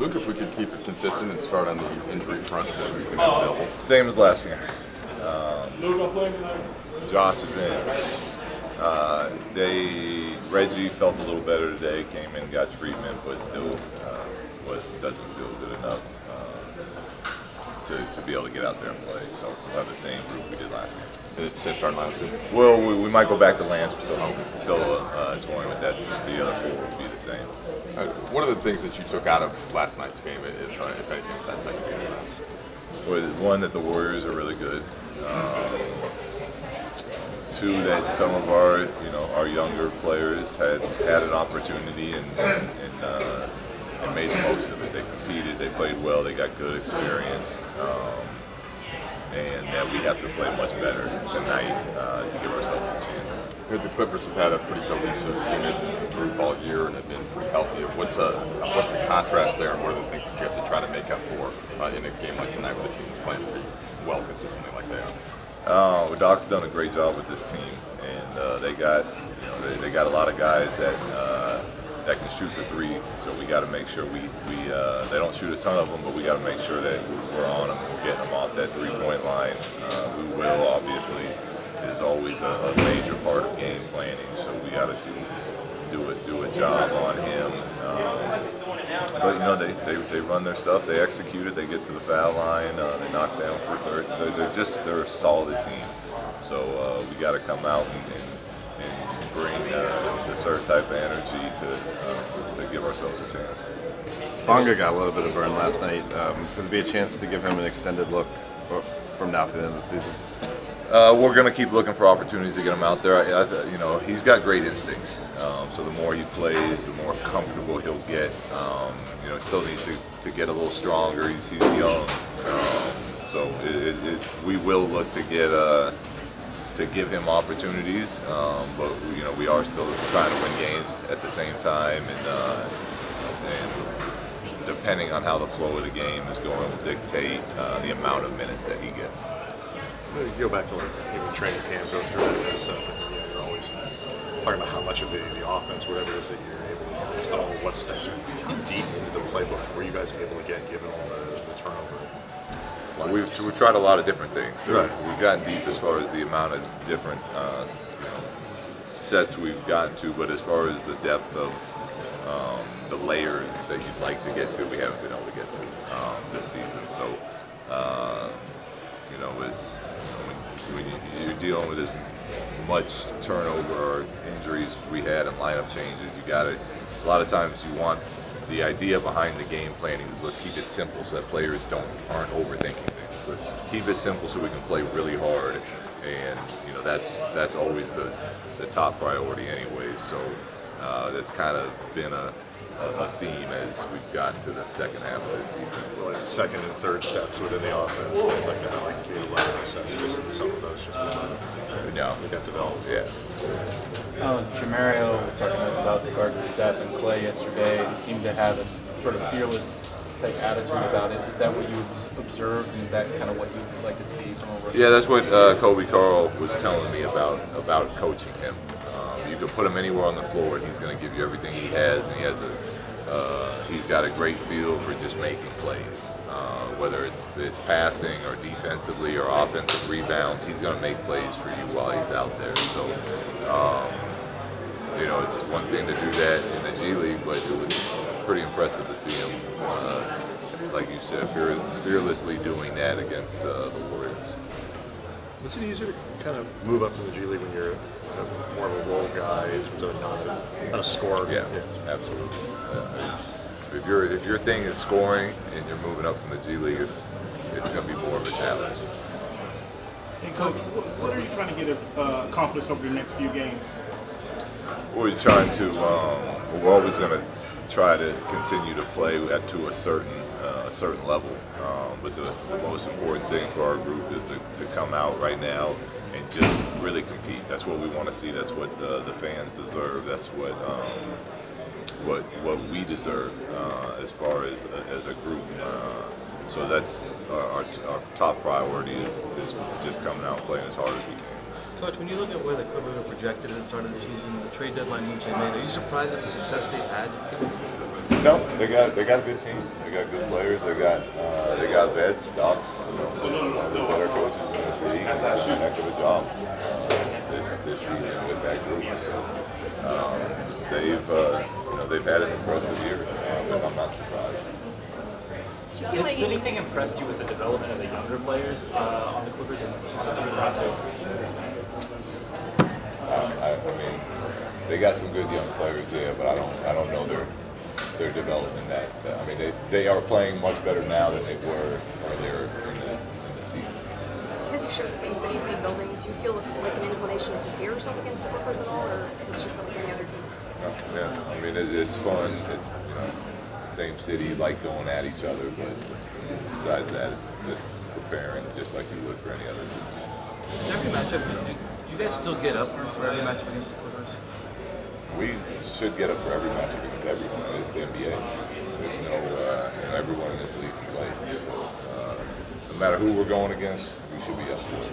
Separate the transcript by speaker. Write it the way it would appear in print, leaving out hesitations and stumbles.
Speaker 1: Luke, if we could keep it consistent and start on the injury front, then we can have available.
Speaker 2: Same as last year. Josh is in. Reggie felt a little better today, came in, got treatment, but still doesn't feel good enough to be able to get out there and play. So we'll have the same group we did last year.
Speaker 1: Same starting lineup too?
Speaker 2: Well, we might go back to Lance. We're still toying with that. The other four will be the same.
Speaker 1: What are the things that you took out of last night's game, if anything, that second game?
Speaker 2: Well, one, that the Warriors are really good. Two, that some of our younger players had an opportunity and made the most of it. They competed, they played well, they got good experience, and that we have to play much better tonight to give ourselves a chance.
Speaker 1: The Clippers have had a pretty cohesive unit group all year and have been pretty healthy. What's the contrast there, and what are the things that you have to try to make up for in a game like tonight where the team is playing pretty well consistently like they are?
Speaker 2: Well, Doc's done a great job with this team, and they got a lot of guys that can shoot the three. So we got to make sure they don't shoot a ton of them, but we got to make sure that we're on them, we're getting them off that 3-point line. We will, obviously, is always a major part of game planning. So we got to do a job on him. But they run their stuff, they execute it, they get to the foul line, they knock down for they're a solid team. So we got to come out and bring the certain type of energy to give ourselves a chance.
Speaker 3: Bonga got a little bit of burn last night. Could there be a chance to give him an extended look from now to the end of the season?
Speaker 2: We're going to keep looking for opportunities to get him out there. He's got great instincts. So the more he plays, the more comfortable he'll get. He still needs to get a little stronger. He's young, so we will look to give him opportunities. But we are still trying to win games at the same time, and depending on how the flow of the game is going, will dictate the amount of minutes that he gets.
Speaker 4: You go back to even training camp, go through that kind of stuff, and you're always talking about how much of the offense, whatever it is that you're able to install, what steps are deep into the playbook. Were you guys able to get, given all the turnover?
Speaker 2: Well, we've tried a lot of different things. So we've gotten deep as far as the amount of different sets we've gotten to, but as far as the depth of the layers that you'd like to get to, we haven't been able to get to this season. So. When you're dealing with as much turnover or injuries we had and lineup changes, a lot of times you want the idea behind the game planning is let's keep it simple so that players aren't overthinking things. Let's keep it simple so we can play really hard, and that's always the top priority anyways. So that's kind of been a theme as we've gotten to the second half of this season.
Speaker 4: Like second and third steps within the offense, things like that, like being able to assess just some of those they got developed.
Speaker 2: Yeah.
Speaker 5: Jamario was talking to us about guarding Steph and Clay yesterday. He seemed to have a sort of fearless type attitude about it. Is that what you observed, and is that kind of what you would like to see from over? Yeah,
Speaker 2: that's what Kobe Carl was telling me about coaching him. You can put him anywhere on the floor, and he's going to give you everything he has, and he's got a great feel for just making plays. Whether it's passing or defensively or offensive rebounds, he's going to make plays for you while he's out there. So, it's one thing to do that in the G League, but it was pretty impressive to see him, like you said, fearlessly doing that against the Warriors.
Speaker 4: Is it easier to kind of move up in the G League when you're more of a role guy in terms of not a scorer?
Speaker 2: Yeah, absolutely. If your thing is scoring and you're moving up from the G League, it's going to be more of a challenge.
Speaker 6: Hey, Coach, what are you trying to get accomplished over the next few games?
Speaker 2: We're trying to. We're always going to try to continue to play to a certain level. But the most important thing for our group is to come out right now and just really compete. That's what we want to see. That's what the fans deserve. That's what we deserve as far as a group. So that's our top priority is just coming out and playing as hard as we can.
Speaker 7: Coach, when you look at where the Clippers are projected at the start of the season, the trade deadline moves they made, are you surprised at the success they've had?
Speaker 2: No, they got a good team. They got good players. They got vets, docs, one of the better coaches in this league, and done a heck of a job this season with that group. So they've had an impressive year, and I'm not surprised.
Speaker 8: Has anything impressed you with the development of the younger players on the Clippers?
Speaker 2: I mean, they got some good young players there, but I don't know their development. I mean, they are playing much better now than they were earlier in the season.
Speaker 9: Because you share the same city, same building, do you feel like an inclination to compare yourself against the Clippers at all, or it's just like any other team?
Speaker 2: Yeah, I mean, it's fun. It's same city, like going at each other, but besides that, it's just preparing just like you would for any other team.
Speaker 7: Every matchup, do you guys still get up for every matchup against the Clippers?
Speaker 2: We should get up for every matchup against everyone. It's the NBA. There's no, everyone in this league can play. So, no matter who we're going against, we should be up for it.